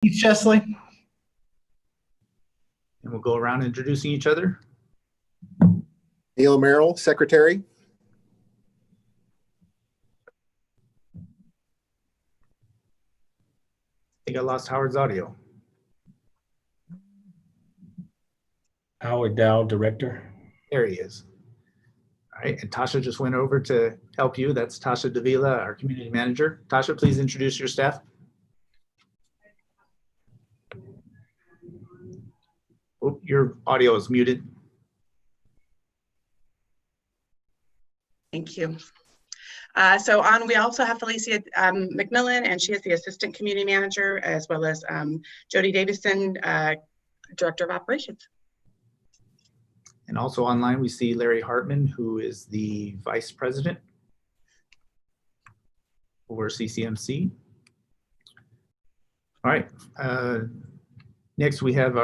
Keith Chesley. And we'll go around introducing each other. Neil Merrill, Secretary. I think I lost Howard's audio. Howard Dow, Director. There he is. All right, and Tasha just went over to help you. That's Tasha Davila, our Community Manager. Tasha, please introduce your staff. Oh, your audio is muted. Thank you. We also have Felicia McMillan, and she is the Assistant Community Manager, as well as Jody Davison, Director of Operations. And also online, we see Larry Hartman, who is the Vice President for CCMC. All right. Next, we have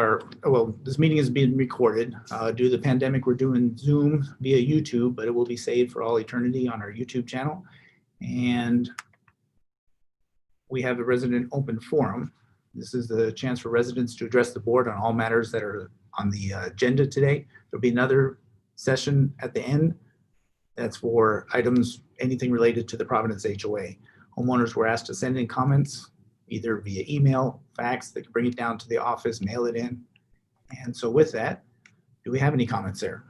this meeting is being recorded. Due to the pandemic, we're doing Zoom via YouTube, but it will be saved for all eternity on our YouTube channel. And we have a resident open forum. This is the chance for residents to address the board on all matters that are on the agenda today. There'll be another session at the end. That's for items, anything related to the Providence HOA. Homeowners were asked to send in comments, either via email, fax. They can bring it down to the office, mail it in. And so with that, do we have any comments there?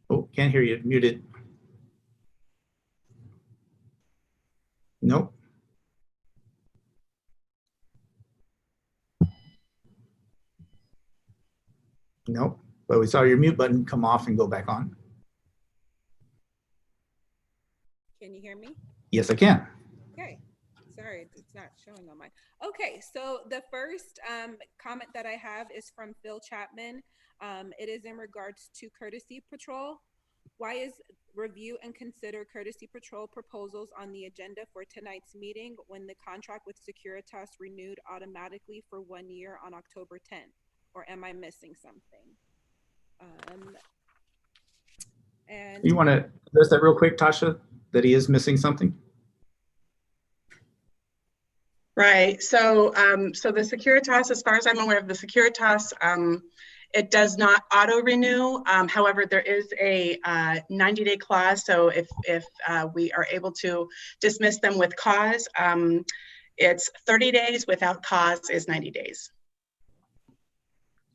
Oh, can't hear you, muted. Nope. Nope, but we saw your mute button come off and go back on. Can you hear me? Yes, I can. Okay, sorry, it's not showing on mine. Okay, so the first comment that I have is from Phil Chapman. It is in regards to courtesy patrol. Why is review and consider courtesy patrol proposals on the agenda for tonight's meeting when the contract with Securitas renewed automatically for 1 year on October 10th? Or am I missing something? And You want to address that real quick, Tasha, that he is missing something? Right. So, the Securitas, as far as I'm aware of the Securitas, it does not auto renew. However, there is a 90-day clause. So if we are able to dismiss them with cause, it's 30 days. Without cause is 90 days.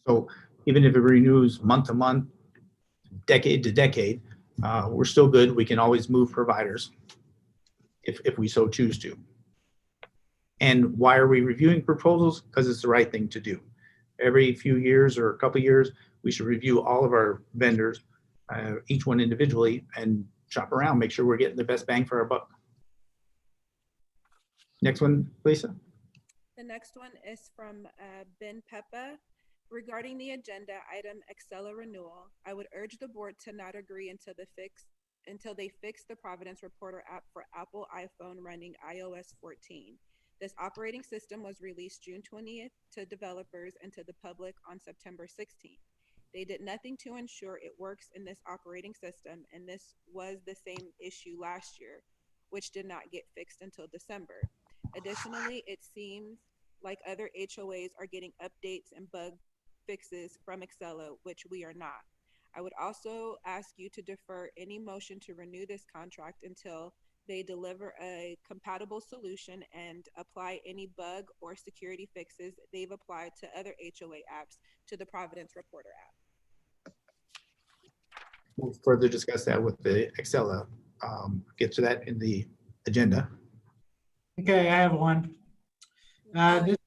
So even if it renews month to month, decade to decade, we're still good. We can always move providers if we so choose to. And why are we reviewing proposals? Because it's the right thing to do. Every few years or a couple of years, we should review all of our vendors, each one individually, and shop around, make sure we're getting the best bang for our buck. Next one, Lisa. the next one is from Ben Peppa. Regarding the agenda item Excella renewal, I would urge the board to not agree until they fix the Providence Reporter app for Apple iPhone running iOS 14. This operating system was released June 20th to developers and to the public on September 16th. They did nothing to ensure it works in this operating system, and this was the same issue last year, which did not get fixed until December. Additionally, it seems like other HOAs are getting updates and bug fixes from Excella, which we are not. I would also ask you to defer any motion to renew this contract until they deliver a compatible solution and apply any bug or security fixes they've applied to other HOA apps to the Providence Reporter app. We'll further discuss that with the Excella. Get to that in the agenda. Okay, I have one. This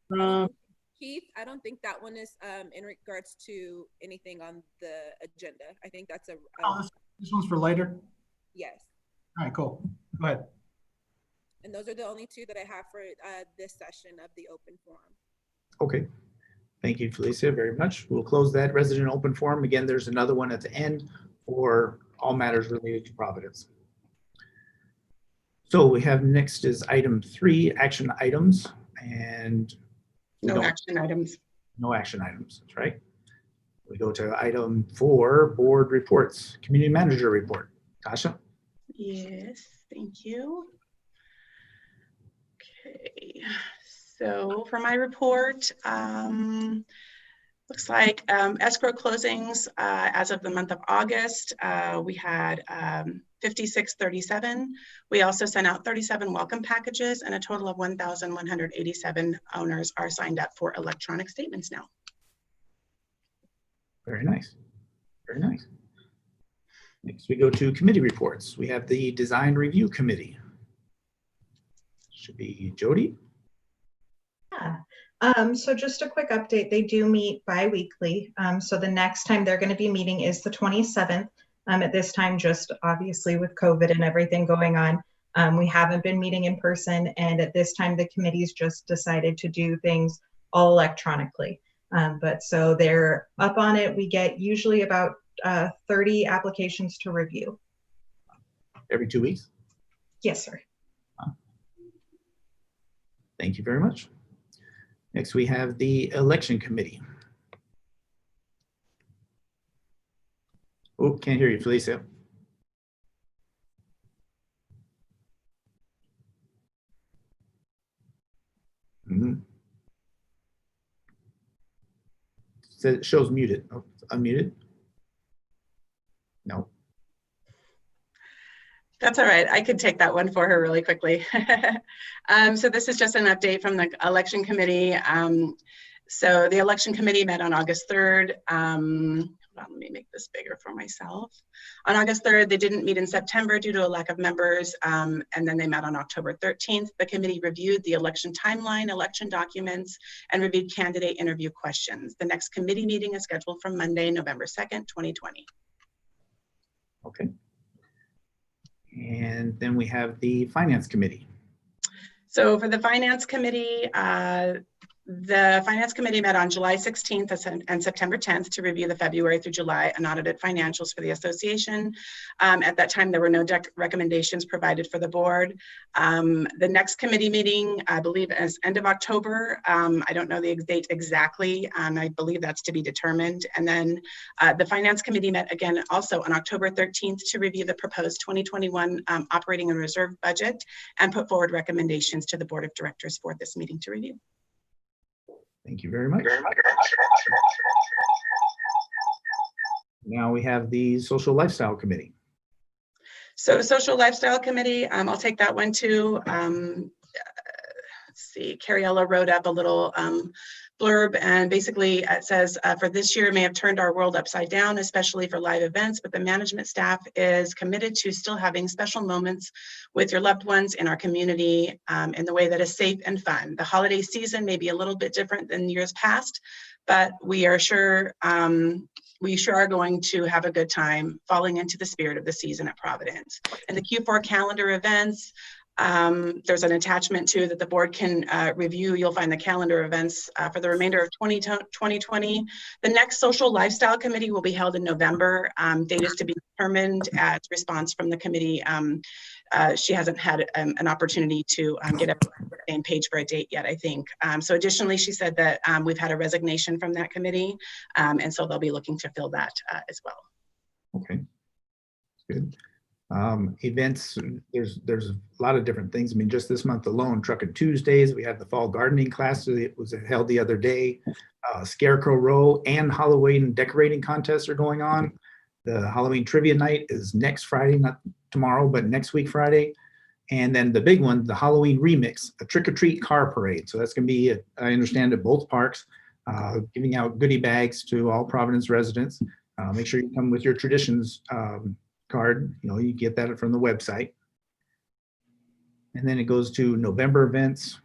from Keith, I don't think that one is in regards to anything on the agenda. I think that's a this one's for later. yes. All right, cool. Go ahead. And those are the only two that I have for this session of the open forum. Okay. Thank you, Felicia, very much. We'll close that resident open forum. Again, there's another one at the end for all matters related to Providence. So we have next is item 3, action items, and No action items. no action items, that's right. We go to item 4, board reports, community manager report. Tasha? Yes, thank you. Okay, So for my report, looks like escrow closings as of the month of August, we had 5637. We also sent out 37 welcome packages, and a total of 1,187 owners are signed up for electronic statements now. Very nice. Very nice. Next, we go to committee reports. We have the Design Review Committee. Should be Jody. Yeah. So just a quick update, they do meet bi-weekly. So the next time they're going to be meeting is the 27th. At this time, just obviously with COVID and everything going on, we haven't been meeting in person. And at this time, the committee's just decided to do things all electronically. But so they're up on it. We get usually about 30 applications to review. Every 2 weeks. Yes, sir. Thank you very much. Next, we have the Election Committee. Oh, can't hear you, Felicia. Says it shows muted. Oh, unmuted. No. That's all right. I could take that one for her really quickly. So this is just an update from the election committee. So the election committee met on August 3rd. Hold on, let me make this bigger for myself. On August 3rd, they didn't meet in September due to a lack of members. And then they met on October 13th. The committee reviewed the election timeline, election documents, and reviewed candidate interview questions. The next committee meeting is scheduled for Monday, November 2nd, 2020. Okay. And then we have the Finance Committee. So for the Finance Committee met on July 16th and September 10th to review the February through July unaudited financials for the association. At that time, there were no recommendations provided for the board. The next committee meeting, I believe, is end of October. I don't know the date exactly. I believe that's to be determined. And then the Finance Committee met again also on October 13th to review the proposed 2021 operating and reserve budget and put forward recommendations to the Board of Directors for this meeting to review. Thank you very much. Now we have the Social Lifestyle Committee. So Social Lifestyle Committee, I'll take that one too. Let's see, Cariella wrote up a little blurb, and basically it says, for this year may have turned our world upside down, especially for live events, but the management staff is committed to still having special moments with your loved ones in our community in the way that is safe and fun. The holiday season may be a little bit different than years past, but we are sure are going to have a good time falling into the spirit of the season at Providence. And the Q4 calendar events, there's an attachment too that the board can review. You'll find the calendar events for the remainder of 2020. The next Social Lifestyle Committee will be held in November. Date is to be determined as response from the committee. She hasn't had an opportunity to get up on the same page for a date yet, I think. So additionally, she said that we've had a resignation from that committee, and so they'll be looking to fill that as well. Okay, good. Events, there's a lot of different things. I mean, just this month alone, Truckin' Tuesdays, we had the fall gardening class that was held the other day. Scarecrow Row and Halloween decorating contests are going on. The Halloween trivia night is next Friday, not tomorrow, but next week Friday. And then the big one, the Halloween remix, a trick-or-treat car parade. So that's gonna be, I understand, at both parks, giving out goodie bags to all Providence residents. Make sure you come with your traditions card. You know, you get that from the website. And then it goes to November events,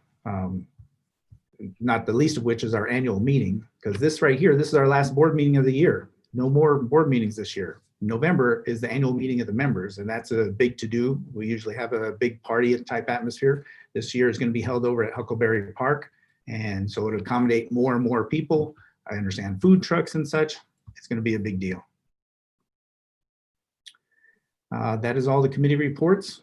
not the least of which is our annual meeting, because this right here, this is our last board meeting of the year. No more board meetings this year. November is the annual meeting of the members, and that's a big to-do. We usually have a big party type atmosphere. This year is going to be held over at Huckleberry Park, and so to accommodate more and more people, I understand food trucks and such, it's going to be a big deal. That is all the committee reports.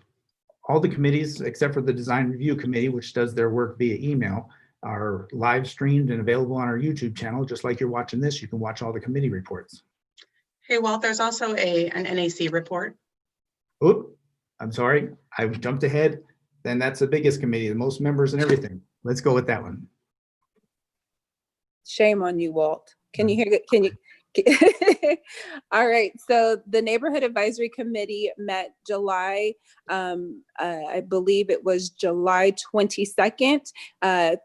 All the committees, except for the Design Review Committee, which does their work via email, are live streamed and available on our YouTube channel. Just like you're watching this, you can watch all the committee reports. Hey, Walt, there's also an NAC report. Oop, I'm sorry, I jumped ahead. Then that's the biggest committee, the most members and everything. let's go with that one. Shame on you, Walt. Can you hear? Can you? All right. So the Neighborhood Advisory Committee met July, I believe it was July 22nd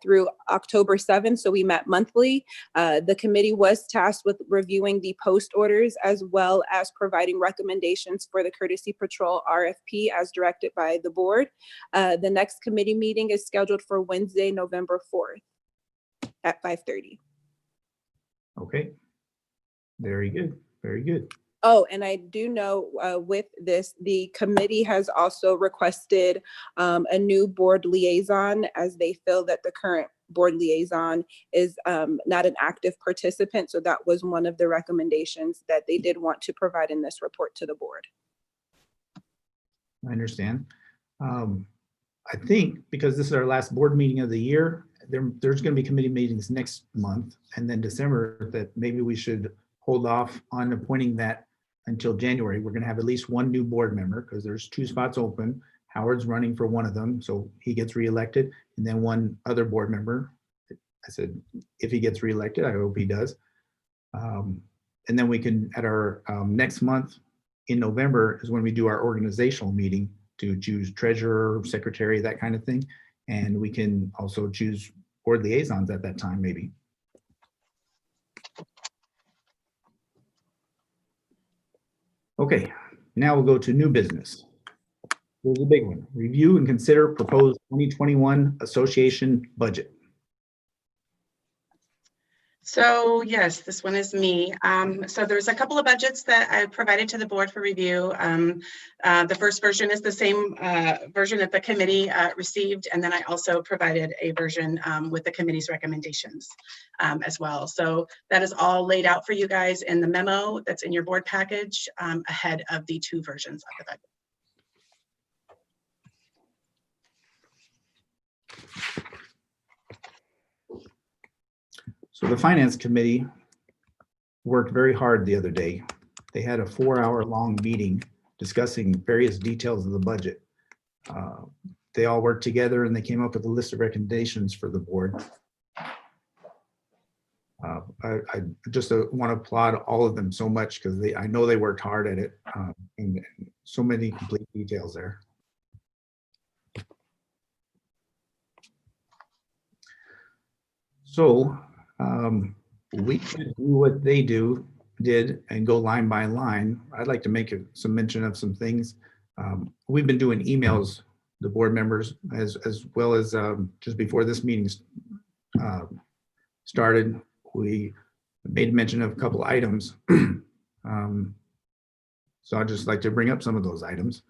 through October 7th. So we met monthly. The committee was tasked with reviewing the post orders as well as providing recommendations for the Courtesy Patrol RFP as directed by the board. The next committee meeting is scheduled for Wednesday, November 4th at 5:30. Okay. Very good. Very good. Oh, and I do know with this, the committee has also requested a new board liaison as they feel that the current board liaison is not an active participant. So that was one of the recommendations that they did want to provide in this report to the board. I understand. I think because this is our last board meeting of the year, there's going to be committee meetings next month and then December, that maybe we should hold off on appointing that until January. We're going to have at least one new board member because there's 2 spots open. Howard's running for one of them, so he gets reelected, and then one other board member. I said, if he gets reelected, I hope he does. And then we can, at our next month in November is when we do our organizational meeting to choose treasurer, secretary, that kind of thing. And we can also choose board liaisons at that time, maybe. Okay, now we'll go to new business. Here's a big one. Review and consider proposed 2021 association budget. So yes, this one is me. So there's a couple of budgets that I provided to the board for review. The first version is the same version that the committee received, and then I also provided a version with the committee's recommendations as well. So that is all laid out for you guys in the memo that's in your board package ahead of the 2 versions of the budget. So the finance committee worked very hard the other day. They had a 4-hour-long meeting discussing various details of the budget. They all worked together and they came up with a list of recommendations for the board. I just want to applaud all of them so much because I know they worked hard at it, and so many complete details there. So we could do what they did and go line by line. I'd like to make some mention of some things. We've been doing emails, the board members, as well as just before this meeting started, we made mention of a couple items. So I'd just like to bring up some of those items.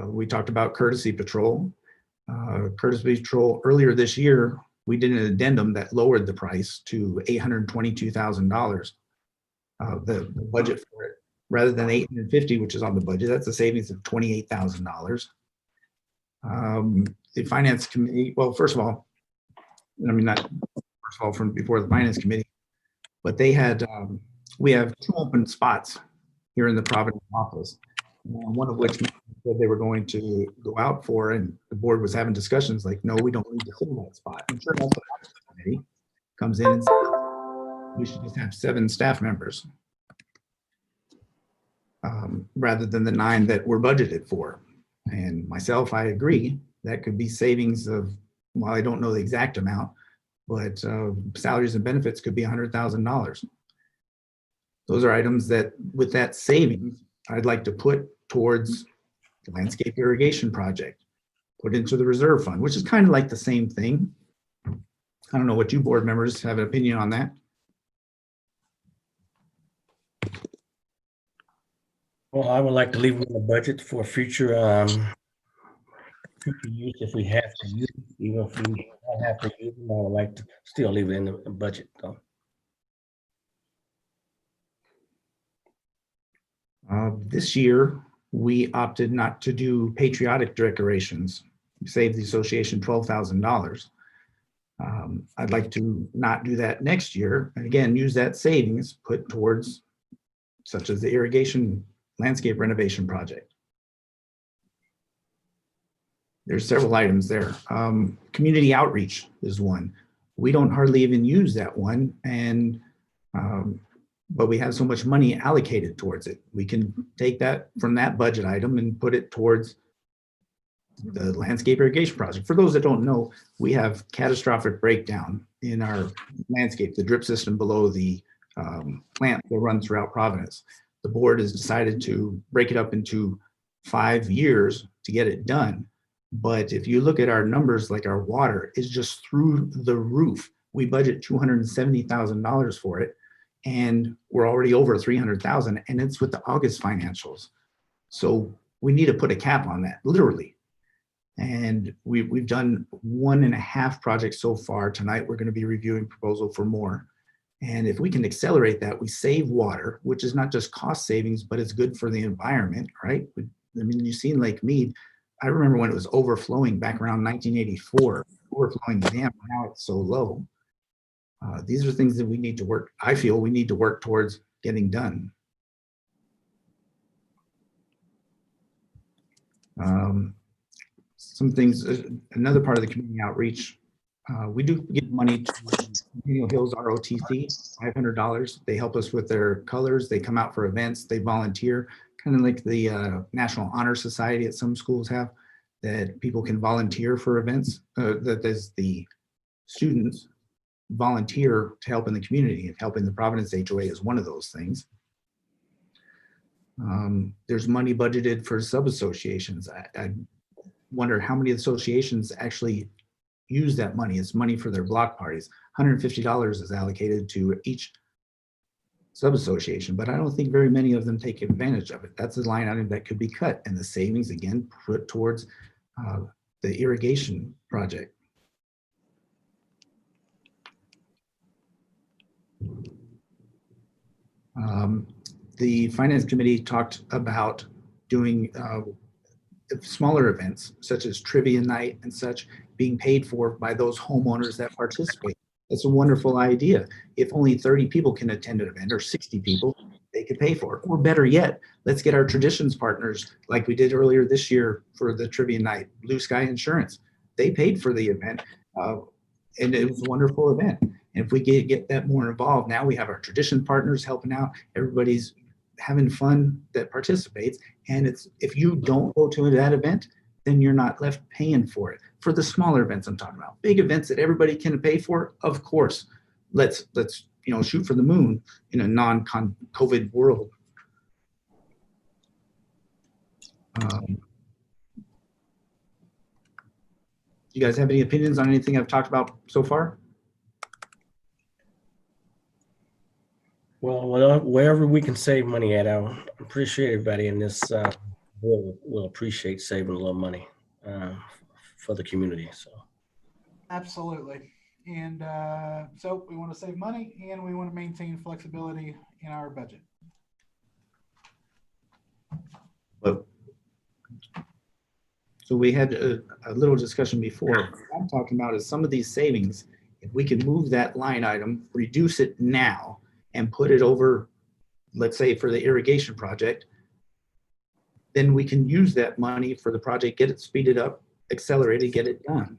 We talked about Courtesy Patrol. Courtesy Patrol earlier this year, we did an addendum that lowered the price to $822,000. The budget for it, rather than $850,000, which is on the budget, that's a savings of $28,000. The finance committee, well, first of all, I mean, not first of all from before the finance committee, but they had, we have 2 open spots here in the Providence office, one of which said they were going to go out for, and the board was having discussions like, no, we don't need to fill that spot. I'm sure that's what the committee comes in and says, we should just have 7 staff members rather than the 9 that were budgeted for. And myself, I agree that could be savings of, well, I don't know the exact amount, but salaries and benefits could be $100,000. Those are items that with that savings, I'd like to put towards the landscape irrigation project, put into the reserve fund, which is kind of like the same thing. I don't know what you board members have an opinion on that. Well, I would like to leave it in the budget for future use if we have to use it. Even if we don't have to use them, I would like to still leave it in the budget though. This year, we opted not to do patriotic decorations. We saved the association $12,000. I'd like to not do that next year. And again, use that savings put towards such as the irrigation landscape renovation project. There's several items there. Community outreach is one. We don't hardly even use that one, and but we have so much money allocated towards it. We can take that from that budget item and put it towards the landscape irrigation project. For those that don't know, we have catastrophic breakdown in our landscape, the drip system below the plant that runs throughout Providence. The board has decided to break it up into 5 years to get it done. But if you look at our numbers, like our water is just through the roof. We budget $270,000 for it, and we're already over 300,000, and it's with the August financials. So we need to put a cap on that, literally. And we've done 1.5 projects so far. Tonight, we're going to be reviewing proposal for more. And if we can accelerate that, we save water, which is not just cost savings, but it's good for the environment, right? I mean, you've seen Lake Mead. I remember when it was overflowing back around 1984, overflowing the dam. Now it's so low. These are things that we need to work. I feel we need to work towards getting done. Some things, another part of the community outreach, we do give money to Centennial Hills ROTC, $500. They help us with their colors. They come out for events. They volunteer, kind of like the National Honor Society at some schools have, that people can volunteer for events. That is, the students volunteer to help in the community, and helping the Providence HOA is one of those things. There's money budgeted for sub-associations. I wonder how many associations actually use that money. It's money for their block parties. $150 is allocated to each sub-association, but I don't think very many of them take advantage of it. That's a line item that could be cut, and the savings, again, put towards the irrigation project. The Finance Committee talked about doing smaller events, such as trivia night and such, being paid for by those homeowners that participate. That's a wonderful idea. If only 30 people can attend an event, or 60 people, they could pay for it. Or better yet, let's get our traditions partners, like we did earlier this year for the trivia night, Blue Sky Insurance. They paid for the event, and it was a wonderful event. And if we get that more involved, now we have our tradition partners helping out. Everybody's having fun that participates. And it's, if you don't go to that event, then you're not left paying for it. For the smaller events I'm talking about, big events that everybody can pay for, of course, let's shoot for the moon in a non-COVID world. You guys have any opinions on anything I've talked about so far? Well, wherever we can save money at, I appreciate everybody in this. We'll appreciate saving a little money for the community. So, Absolutely. And so we want to save money, and we want to maintain flexibility in our budget. But, so we had a little discussion before. What I'm talking about is some of these savings, if we can move that line item, reduce it now, and put it over, let's say for the irrigation project, then we can use that money for the project, get it speeded up, accelerated, get it done.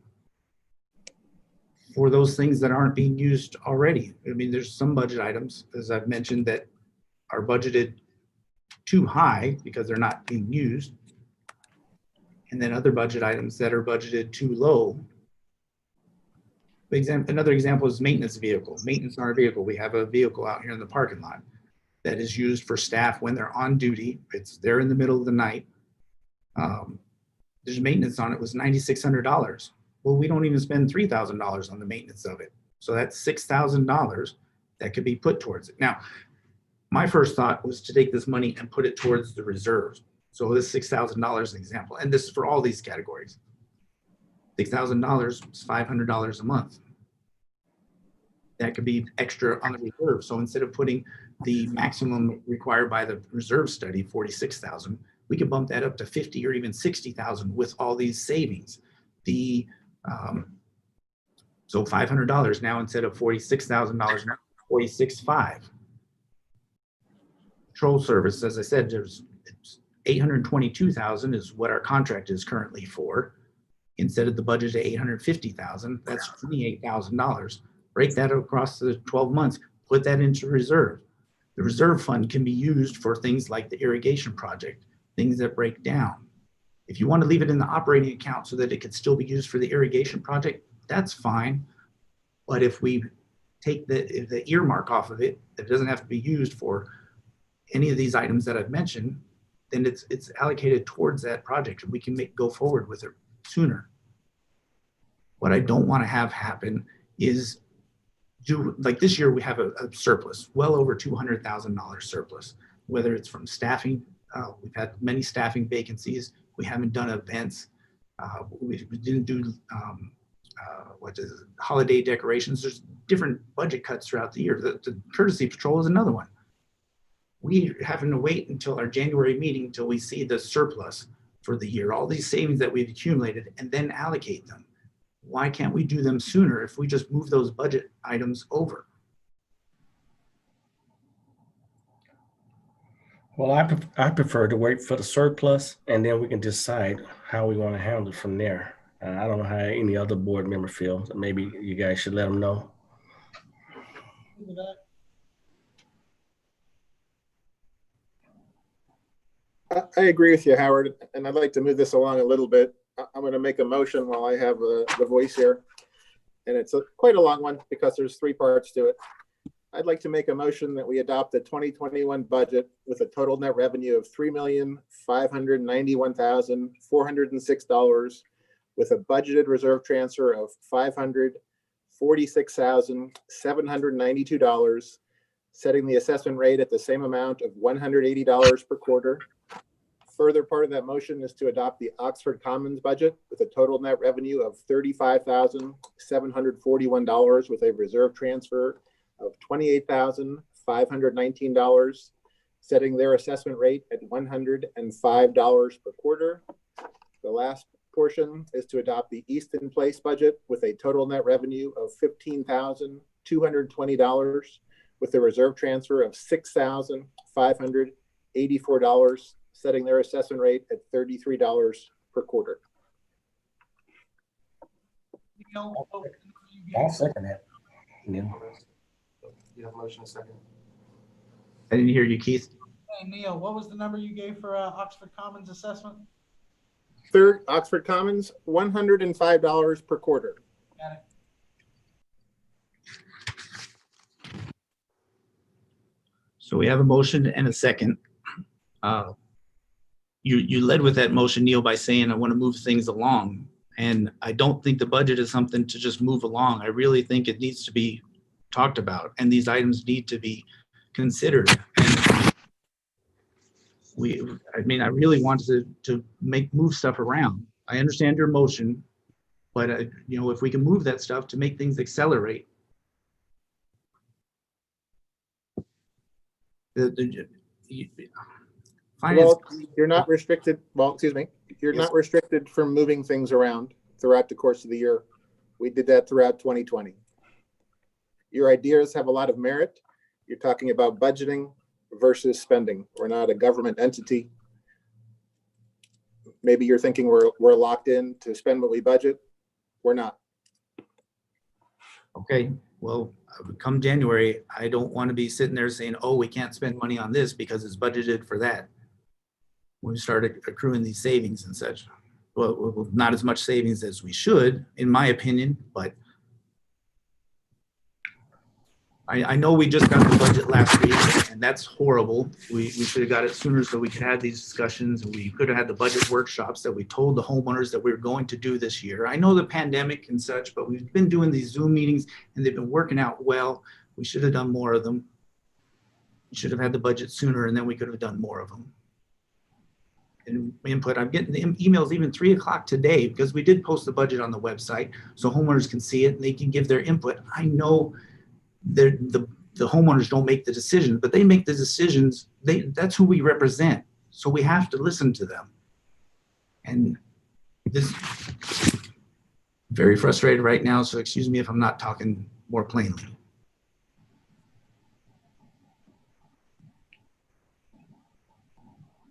For those things that aren't being used already. I mean, there's some budget items, as I've mentioned, that are budgeted too high because they're not being used. And then other budget items that are budgeted too low. Another example is maintenance vehicle. Maintenance on our vehicle. We have a vehicle out here in the parking lot that is used for staff when they're on duty. It's there in the middle of the night. There's maintenance on it. Was $9,600. Well, we don't even spend $3,000 on the maintenance of it. So that's $6,000 that could be put towards it. Now, my first thought was to take this money and put it towards the reserves. So this $6,000 is an example, and this is for all these categories. $6,000 is $500 a month. That could be extra on the reserve. So instead of putting the maximum required by the reserve study, 46,000, we could bump that up to 50 or even 60,000 with all these savings. So $500 now instead of $46,000, 46,500. Patrol service, as I said, there's 822,000 is what our contract is currently for. instead of the budget of $850,000, that's $28,000. Break that across the 12 months, put that into reserve. The reserve fund can be used for things like the irrigation project, things that break down. If you want to leave it in the operating account so that it could still be used for the irrigation project, that's fine. But if we take the earmark off of it, it doesn't have to be used for any of these items that I've mentioned, then it's allocated towards that project and we can go forward with it sooner. What I don't want to have happen is like this year we have a surplus, well over $200,000 surplus, whether it's from staffing. We've had many staffing vacancies. We haven't done events. We didn't do holiday decorations. There's different budget cuts throughout the year. The courtesy patrol is another one. We're having to wait until our January meeting until we see the surplus for the year, all these savings that we've accumulated, and then allocate them. Why can't we do them sooner if we just move those budget items over? Well, I prefer to wait for the surplus and then we can decide how we want to handle it from there. I don't know how any other board member feels. Maybe you guys should let them know. I agree with you, Howard, and I'd like to move this along a little bit. I'm going to make a motion while I have the voice here, and it's quite a long one because there's 3 parts to it. I'd like to make a motion that we adopt the 2021 budget with a total net revenue of $3,591,406 with a budgeted reserve transfer of $546,792, setting the assessment rate at the same amount of $180 per quarter. Further part of that motion is to adopt the Oxford Commons budget with a total net revenue of $35,741 with a reserve transfer of $28,519, setting their assessment rate at $105 per quarter. The last portion is to adopt the Easton Place budget with a total net revenue of $15,220 with a reserve transfer of $6,584, setting their assessment rate at $33 per quarter. Neil, I'll second that. Yeah. You have a motion, a second. I didn't hear you, Keith. Hey, Neil, what was the number you gave for Oxford Commons assessment? Third, Oxford Commons, $105 per quarter. Got it. So we have a motion and a second. You led with that motion, Neil, by saying I want to move things along. And I don't think the budget is something to just move along. I really think it needs to be talked about and these items need to be considered. And I really wanted to move stuff around. I understand your motion, but if we can move that stuff to make things accelerate. Well, you're not restricted. Well, excuse me. You're not restricted from moving things around throughout the course of the year. We did that throughout 2020. Your ideas have a lot of merit. You're talking about budgeting versus spending. We're not a government entity. Maybe you're thinking we're locked in to spend what we budget. We're not. Okay, well, come January, I don't want to be sitting there saying, oh, we can't spend money on this because it's budgeted for that. When we start accruing these savings and such. Well, not as much savings as we should, in my opinion, but I know we just got the budget last week and that's horrible. We should have got it sooner so we could have these discussions and we could have had the budget workshops that we told the homeowners that we were going to do this year. I know the pandemic and such, but we've been doing these Zoom meetings and they've been working out well. We should have done more of them. We should have had the budget sooner and then we could have done more of them. And input, I'm getting the emails even 3 o'clock today because we did post the budget on the website so homeowners can see it and they can give their input. I know the homeowners don't make the decisions, but they make the decisions. That's who we represent. So we have to listen to them. And this very frustrated right now. So excuse me if I'm not talking more plainly.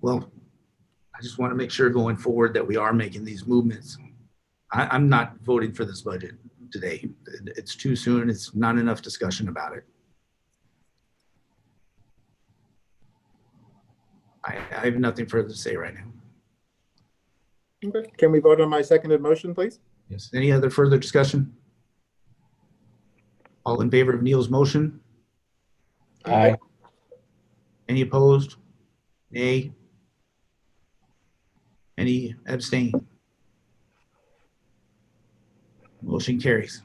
Well, I just want to make sure going forward that we are making these movements I'm not voting for this budget today. It's too soon. It's not enough discussion about it. I have nothing further to say right now. Okay. Can we vote on my seconded motion, please? Yes. Any other further discussion? All in favor of Neil's motion? Aye. Any opposed? Nay? Any abstain? Motion carries.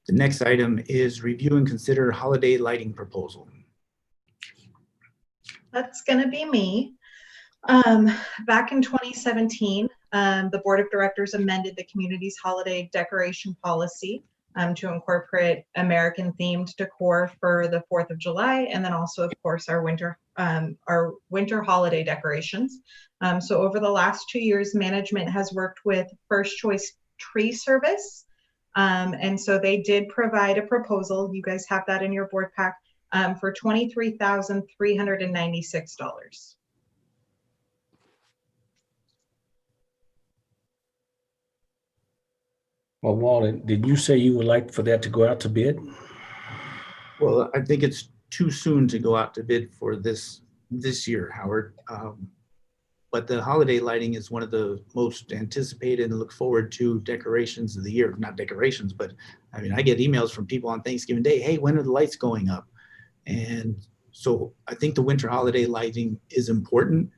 The next item is review and consider holiday lighting proposal. That's going to be me. Back in 2017, the Board of Directors amended the community's holiday decoration policy to incorporate American-themed decor for the 4th of July, and then also, of course, our winter holiday decorations. So over the last 2 years, management has worked with First Choice Tree Service, and so they did provide a proposal. You guys have that in your board pack for $23,396. Well, Walden, did you say you would like for that to go out to bid? Well, I think it's too soon to go out to bid for this year, Howard. But the holiday lighting is one of the most anticipated and look forward to decorations of the year. Not decorations, but I mean, I get emails from people on Thanksgiving Day, hey, when are the lights going up? And so I think the winter holiday lighting is important.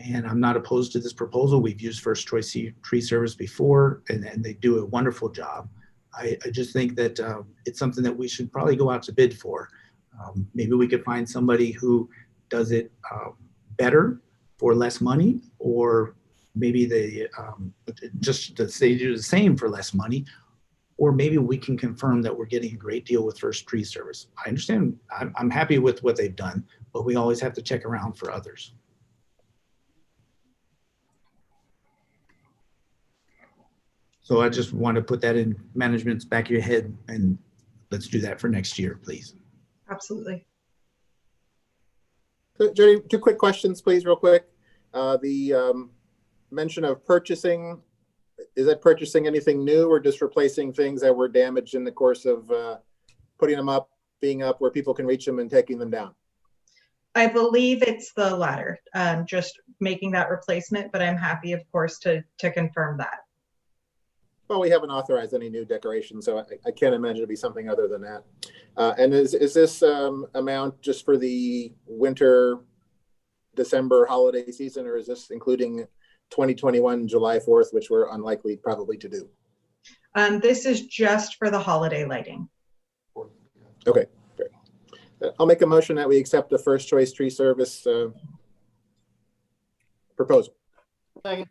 And I'm not opposed to this proposal. We've used First Choice Tree Service before, and they do a wonderful job. I just think that it's something that we should probably go out to bid for. Maybe we could find somebody who does it better for less money, or maybe they just they do the same for less money, or maybe we can confirm that we're getting a great deal with First Tree Service. I understand. I'm happy with what they've done, but we always have to check around for others. So I just want to put that in management's back of your head, and let's do that for next year, please. Absolutely. So, Jody, 2 quick questions, please, real quick. The mention of purchasing, is that purchasing anything new or just replacing things that were damaged in the course of putting them up, being up where people can reach them and taking them down? I believe it's the latter, just making that replacement, but I'm happy, of course, to confirm that. Well, we haven't authorized any new decorations, so I can't imagine it'd be something other than that. And is this amount just for the winter, December holiday season, or is this including 2021 July 4th, which we're unlikely probably to do? This is just for the holiday lighting. Okay, great. I'll make a motion that we accept the First Choice Tree Service proposal. Second.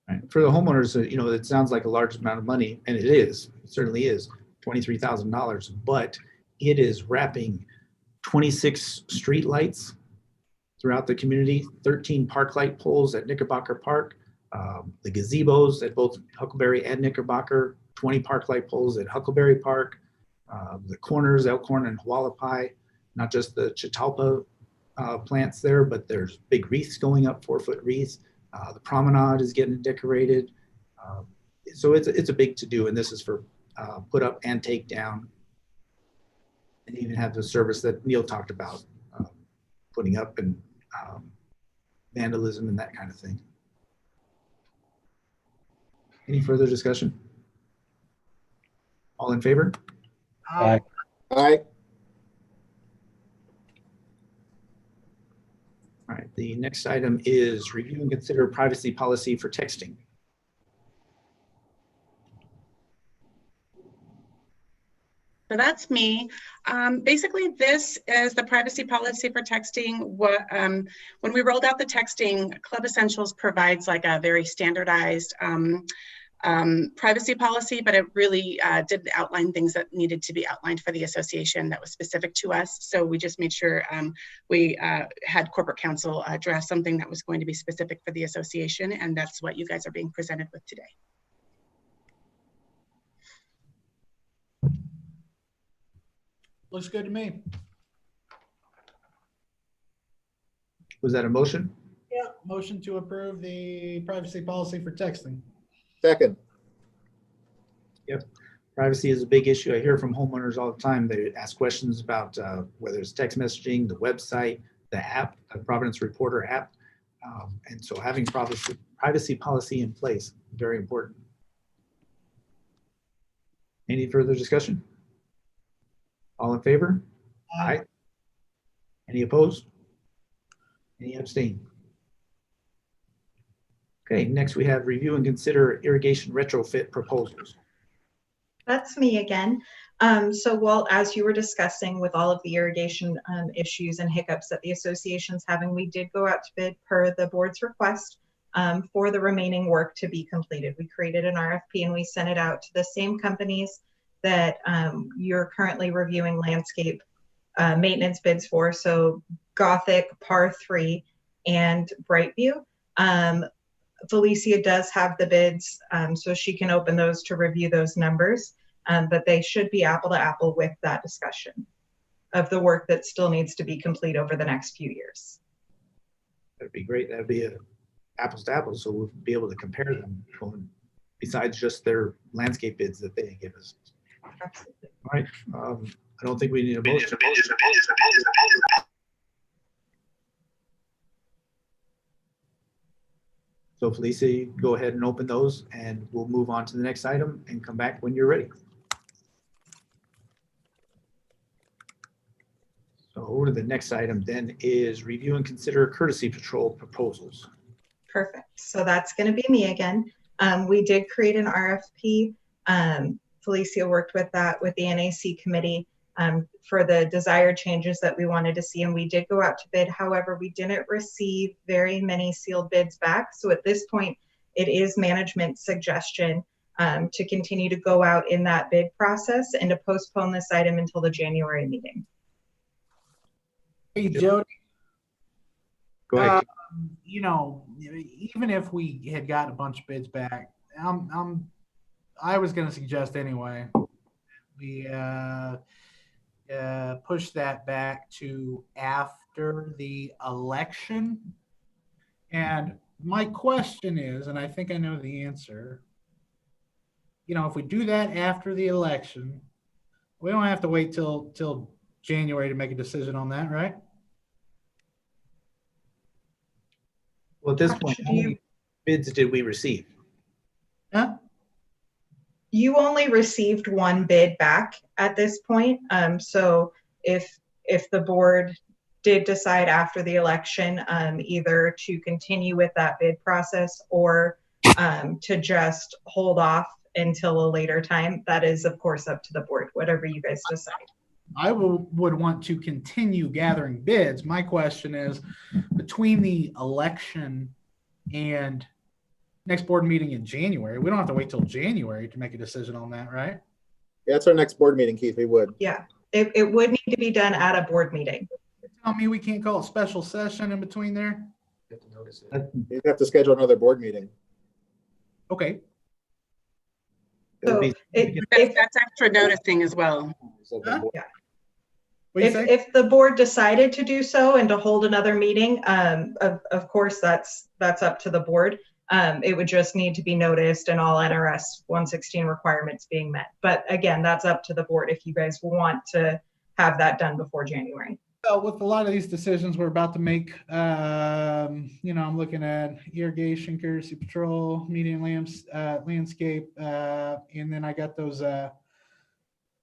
Right. For the homeowners, it sounds like a large amount of money, and it is. It certainly is, $23,000. But it is wrapping 26 street lights throughout the community, 13 park light poles at Knickerbocker Park, the gazebos at both Huckleberry and Knickerbocker, 20 park light poles at Huckleberry Park, the corners, Elkhorn and Hualapai, not just the Chatalpa plants there, but there's big wreaths going up, 4-foot wreaths. The promenade is getting decorated. So it's a big to-do, and this is for put up and take down, and even have the service that Neil talked about, putting up and vandalism and that kind of thing. Any further discussion? All in favor? Aye. Aye. All right, the next item is review and consider privacy policy for texting. So that's me. Basically, this is the privacy policy for texting. When we rolled out the texting, Club Essentials provides like a very standardized privacy policy, but it really did outline things that needed to be outlined for the association that was specific to us. So we just made sure we had corporate counsel address something that was going to be specific for the association, and that's what you guys are being presented with today. Looks good to me. Was that a motion? Yeah. Motion to approve the privacy policy for texting. Second. Privacy is a big issue. I hear from homeowners all the time. They ask questions about whether it's text messaging, the website, the app, the Providence Reporter app. And so having privacy policy in place, very important. Any further discussion? All in favor? Aye. Any opposed? Any abstain? Okay, next we have review and consider irrigation retrofit proposals. That's me again. So while, as you were discussing with all of the irrigation issues and hiccups that the association's having, we did go out to bid per the board's request for the remaining work to be completed. We created an RFP and we sent it out to the same companies that you're currently reviewing landscape maintenance bids for. So Gothic, Par 3, and Brightview. Felicia does have the bids, so she can open those to review those numbers, but they should be apple to apple with that discussion of the work that still needs to be complete over the next few years. That'd be great. That'd be a apples to apples, so we'll be able to compare them besides just their landscape bids that they give us. Absolutely. All right. I don't think we need a motion. So Felicia, you can go ahead and open those and we'll move on to the next item and come back when you're ready. So over to the next item then is review and consider courtesy patrol proposals. Perfect. So that's going to be me again. We did create an RFP. Felicia worked with that with the NAC committee for the desired changes that we wanted to see, and we did go out to bid. However, we didn't receive very many sealed bids back. So at this point, it is management's suggestion to continue to go out in that bid process and to postpone this item until the January meeting. Hey, Jody. Go ahead. You know, even if we had gotten a bunch of bids back, I was going to suggest anyway, we push that back to after the election. And my question is, and I think I know the answer, you know, if we do that after the election, we don't have to wait till January to make a decision on that, right? Well, at this point, how many bids did we receive? Huh? You only received one bid back at this point. So if the board did decide after the election, either to continue with that bid process or to just hold off until a later time, that is of course up to the board, whatever you guys decide. I would want to continue gathering bids. My question is, between the election and next board meeting in January, we don't have to wait till January to make a decision on that, right? Yeah, that's our next board meeting, Keith. We would. Yeah, it would need to be done at a board meeting. Tell me we can't call a special session in between there? You have to notice it. You'd have to schedule another board meeting. Okay. It'll So be- That's extra noticing as well. Huh? Yeah. What do you say? If the board decided to do so and to hold another meeting, of course, that's up to the board. It would just need to be noticed and all NRS 116 requirements being met. But again, that's up to the board if you guys want to have that done before January. Well, with a lot of these decisions we're about to make, you know, I'm looking at irrigation, courtesy patrol, median landscape, and then I got those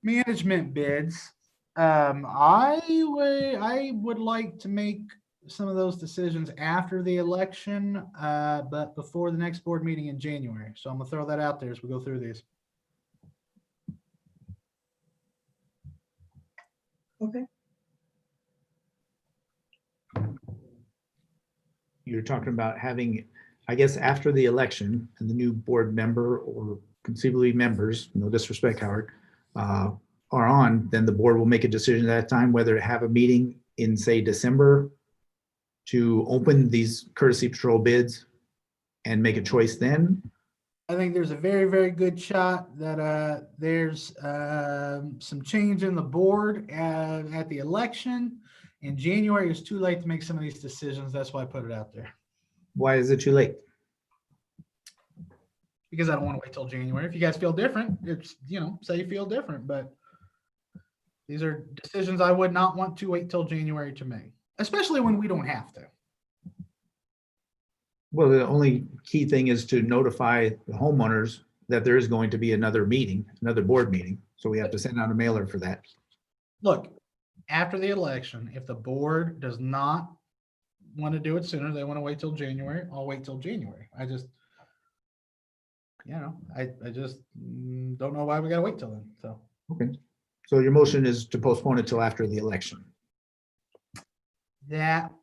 management bids. I would like to make some of those decisions after the election, but before the next board meeting in January. So I'm gonna throw that out there as we go through these. Okay. You're talking about having, I guess, after the election and the new board member or conceivably members, no disrespect, Howard, are on, then the board will make a decision at that time whether to have a meeting in, say, December to open these courtesy patrol bids and make a choice then. I think there's a very, very good shot that there's some change in the board at the election. in January is too late to make some of these decisions. That's why I put it out there. Why is it too late? Because I don't want to wait till January. If you guys feel different, it's, say you feel different, but these are decisions I would not want to wait till January to make, especially when we don't have to. Well, the only key thing is to notify the homeowners that there is going to be another meeting, another board meeting. So we have to send out a mailer for that. Look, after the election, if the board does not want to do it sooner, they want to wait till January, I'll wait till January. I just don't know why we gotta wait till then, so. Okay. So your motion is to postpone it till after the election.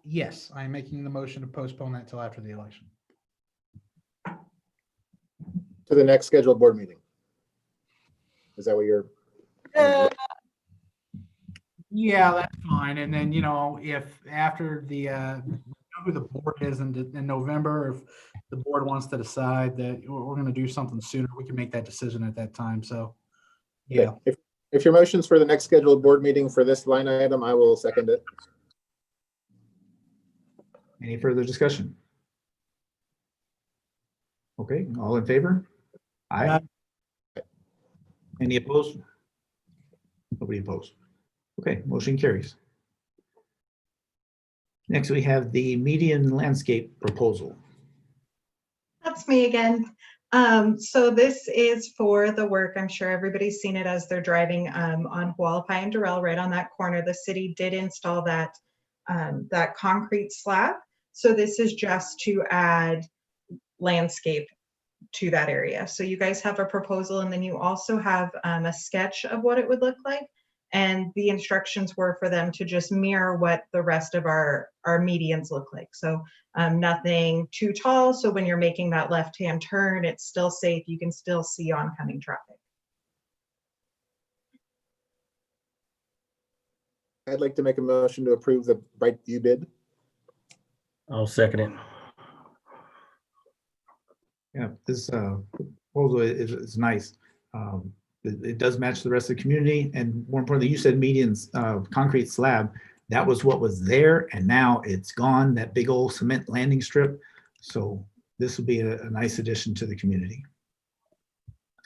Yes, I'm making the motion to postpone that till after the election. To the next scheduled board meeting. Is that what you're? Yeah, that's fine. And then, if after who the board is in November, if the board wants to decide that we're going to do something sooner, we can make that decision at that time. So, yeah. If your motion's for the next scheduled board meeting for this line item, I will second it. Any further discussion? Okay, all in favor? Aye. Any opposed? Nobody opposed. Okay, motion carries. Next, we have the median landscape proposal. That's me again. So this is for the work. I'm sure everybody's seen it as they're driving on Hualapai and Durrell, right on that corner. The city did install that concrete slab. So this is just to add landscape to that area. So you guys have a proposal, and then you also have a sketch of what it would look like. And the instructions were for them to just mirror what the rest of our medians look like. So nothing too tall. So when you're making that left-hand turn, it's still safe. You can still see oncoming traffic. I'd like to make a motion to approve the Brightview bid. I'll second it. Yeah, this proposal is nice. It does match the rest of the community, and more importantly, you said median's concrete slab. That was what was there, and now it's gone, that big old cement landing strip. So this will be a nice addition to the community.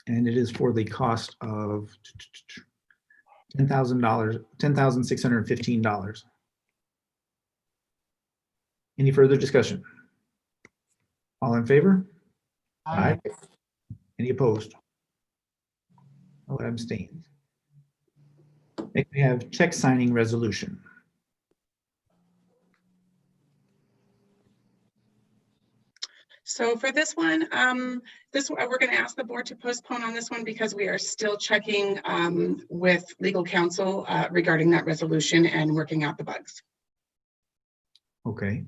And it is for the cost of $10,000, $10,615. Any further discussion? All in favor? Aye. Any opposed? No abstains. Next, we have check signing resolution. So for this one, we're going to ask the board to postpone on this one because we are still checking with legal counsel regarding that resolution and working out the bugs. Okay.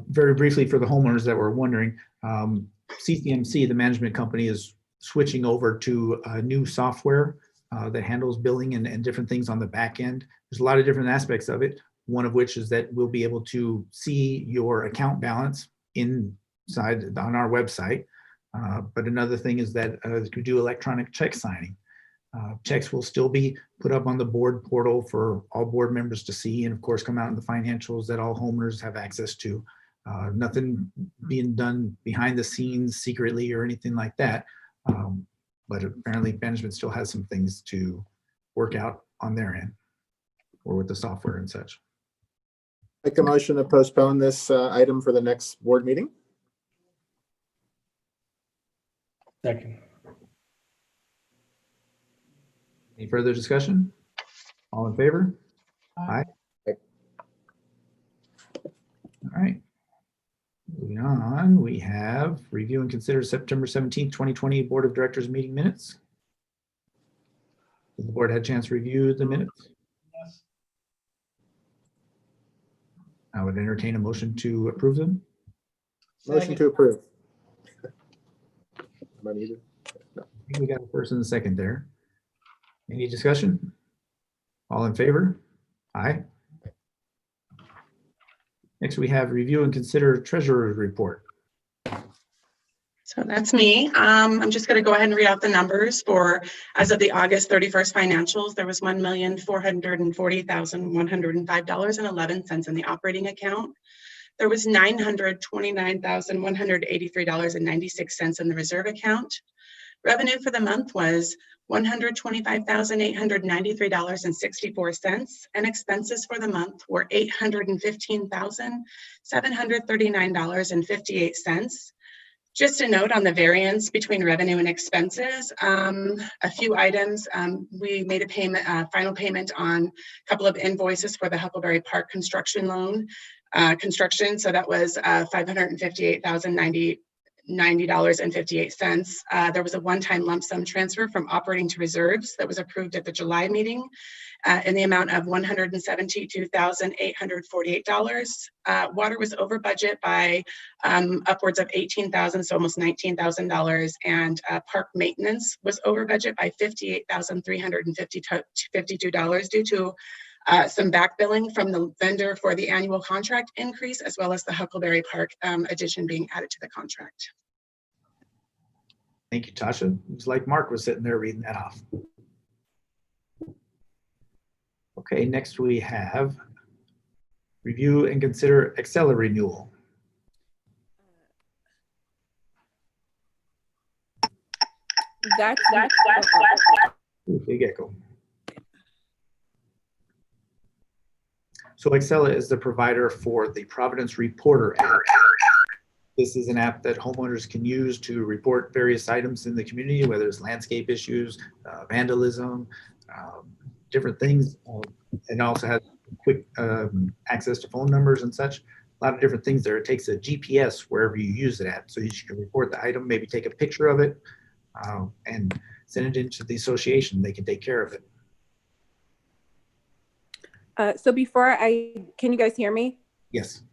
Very briefly for the homeowners that were wondering, CCMC, the management company, is switching over to a new software that handles billing and different things on the back end. There's a lot of different aspects of it. One of which is that we'll be able to see your account balance inside on our website. But another thing is that we do electronic check signing. Checks will still be put up on the board portal for all board members to see, and of course come out in the financials that all homeowners have access to. Nothing being done behind the scenes secretly or anything like that. But apparently management still has some things to work out on their end or with the software and such. Make a motion to postpone this item for the next board meeting. Second. Any further discussion? All in favor? Aye. Aye. All right. Moving on, we have review and consider September 17th, 2020 Board of Directors meeting minutes. Has the board had a chance to review the minutes? Yes. I would entertain a motion to approve them. Motion to approve. Am I muted? No. I think we got a first and a second there. Any discussion? All in favor? Aye. Next, we have review and consider treasurer's report. So So that's me. I'm just going to go ahead and read out the numbers for, as of the August 31st financials, there was $1,440,105.11 in the operating account. There was $929,183.96 in the reserve account. Revenue for the month was $125,893.64, and expenses for the month were $815,739.58. Just a note on the variance between revenue and expenses. A few items. We made a payment, final payment on a couple of invoices for the Huckleberry Park construction loan construction. So that was $558,090.58. There was a one-time lump sum transfer from operating to reserves that was approved at the July meeting in the amount of $172,848. Water was over budget by upwards of $18,000, so almost $19,000, and park maintenance was over budget by $58,352 due to some back billing from the vendor for the annual contract increase, as well as the Huckleberry Park addition being added to the contract. Thank you, Tasha. It was like Mark was sitting there reading that off. Okay, next we have review and consider Excella renewal. That's Ooh, big echo. So Excella is the provider for the Providence Reporter app. This is an app that homeowners can use to report various items in the community, whether it's landscape issues, vandalism, different things. It also has quick access to phone numbers and such. A lot of different things there. It takes a GPS wherever you use it at, so you can report the item, maybe take a picture of it, and send it into the association. They can take care of it. so can you guys hear me? Yes.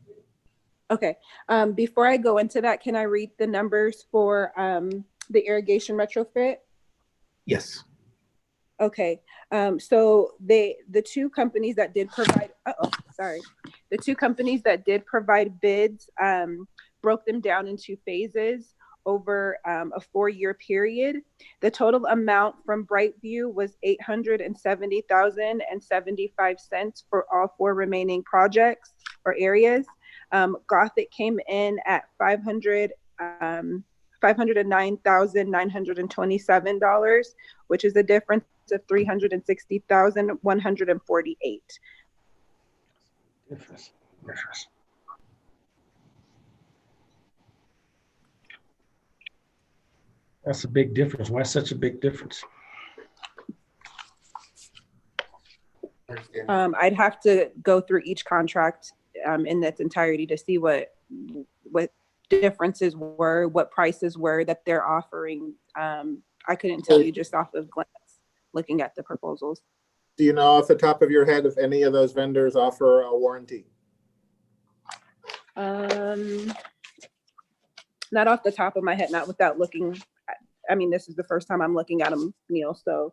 Okay. Before I go into that, can I read the numbers for the irrigation retrofit? Yes. Okay. So the two companies that did provide, the two companies that did provide bids broke them down into phases over a 4-year period. The total amount from Brightview was $870,075 for all 4 remaining projects or areas. Gothic came in at $509,927, which is a difference of $360,148. Difference. That's a big difference. Why such a big difference? I'd have to go through each contract in its entirety to see what differences were, what prices were that they're offering. I couldn't tell you just off of glance looking at the proposals. Do you know off the top of your head if any of those vendors offer a warranty? Not off the top of my head, not without looking. I mean, this is the first time I'm looking at them, Neil. So,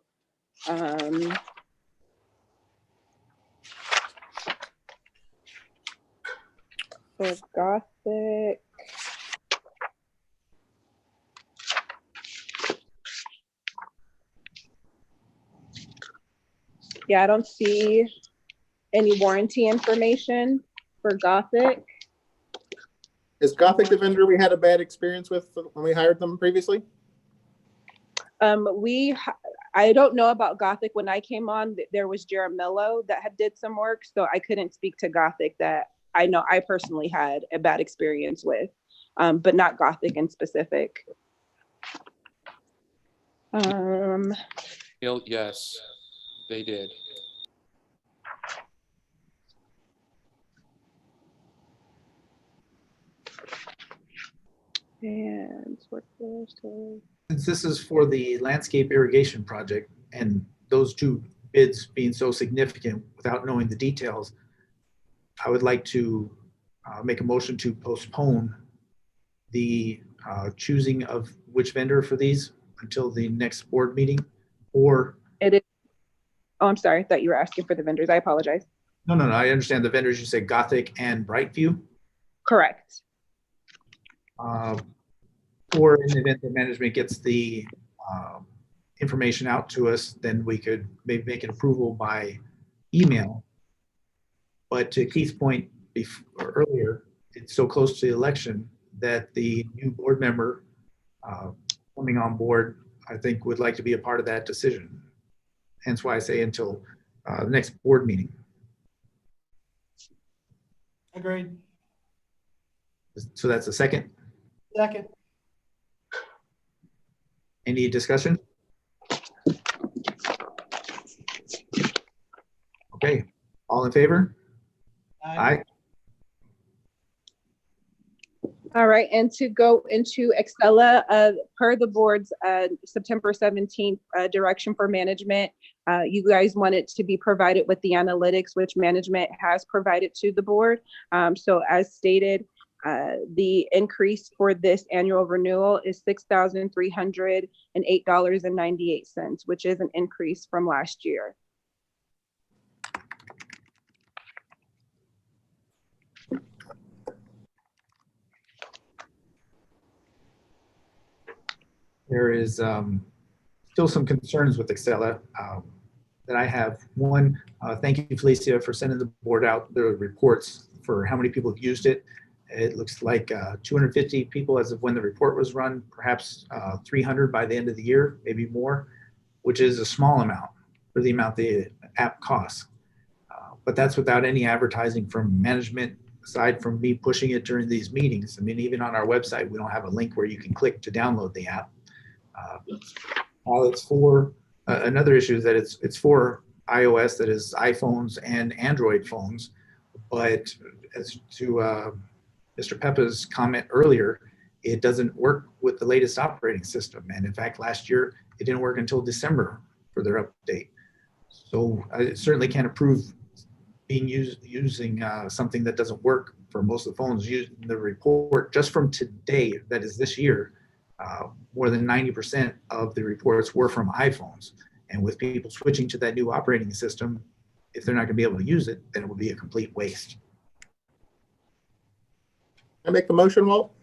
for Gothic, yeah, I don't see any warranty information for Gothic. Is Gothic the vendor we had a bad experience with when we hired them previously? I don't know about Gothic. When I came on, there was Jaramillo that did some work, so I couldn't speak to Gothic that I know I personally had a bad experience with, but not Gothic in specific. Yes, they did. And Since this is for the landscape irrigation project and those 2 bids being so significant without knowing the details, I would like to make a motion to postpone the choosing of which vendor for these until the next board meeting, or it is. Oh, I'm sorry. I thought you were asking for the vendors. I apologize. No. I understand the vendors. You said Gothic and Brightview. Correct. or in the event that management gets the information out to us, then we could maybe make an approval by email. But to Keith's point earlier, it's so close to the election that the new board member coming on board, I think, would like to be a part of that decision. Hence why I say until the next board meeting. Agreed. So that's a second. Second. Any discussion? Okay, all in favor? Aye. All right, and to go into Excella, per the board's September 17th direction for management, you guys wanted to be provided with the analytics, which management has provided to the board. So as stated, the increase for this annual renewal is $6,308.98, which is an increase from last year. There is still some concerns with Excella that I have. One, thank you, Felicia, for sending the board out the reports for how many people have used it. It looks like 250 people as of when the report was run, perhaps 300 by the end of the year, maybe more, which is a small amount for the amount the app costs. But that's without any advertising from management, aside from me pushing it during these meetings. I mean, even on our website, we don't have a link where you can click to download the app. While it's for, another issue is that it's for iOS, that is iPhones and Android phones. But as to Mr. Peppa's comment earlier, it doesn't work with the latest operating system. And in fact, last year, it didn't work until December for their update. So I certainly can't approve being using something that doesn't work for most of the phones. Using the report just from today, that is this year, more than 90% of the reports were from iPhones. And with people switching to that new operating system, if they're not going to be able to use it, then it will be a complete waste. I make the motion, Walt?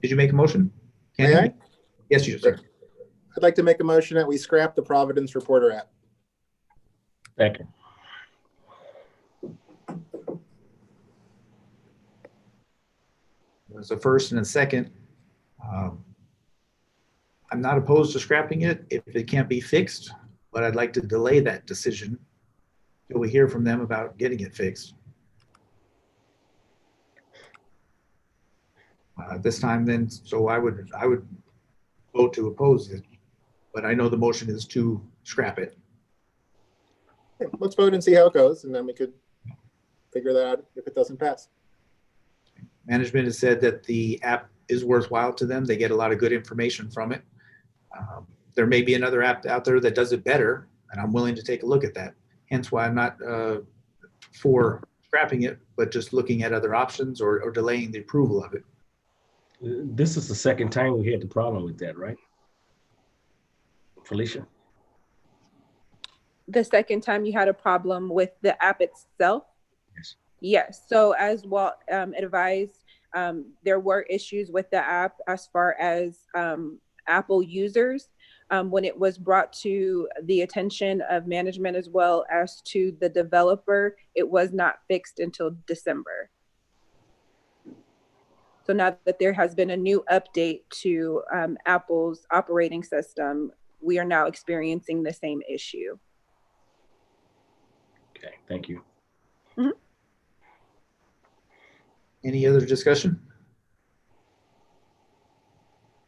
Did you make a motion? May I? Yes, you sir. I'd like to make a motion that we scrap the Providence Reporter app. Second. There's a first and a second. I'm not opposed to scrapping it if it can't be fixed, but I'd like to delay that decision till we hear from them about getting it fixed. This time then, so I would vote to oppose it, but I know the motion is to scrap it. Okay, let's vote and see how it goes, and then we could figure that out if it doesn't pass. Management has said that the app is worthwhile to them. They get a lot of good information from it. There may be another app out there that does it better, and I'm willing to take a look at that. Hence why I'm not for scrapping it, but just looking at other options or delaying the approval of it. This is the second time we had the problem with that, right? Felicia? The second time you had a problem with the app itself? Yes. Yes. So as Walt advised, there were issues with the app as far as Apple users. When it was brought to the attention of management as well as to the developer, it was not fixed until December. So now that there has been a new update to Apple's operating system, we are now experiencing the same issue. Okay, thank you. Mm-hmm. Any other discussion?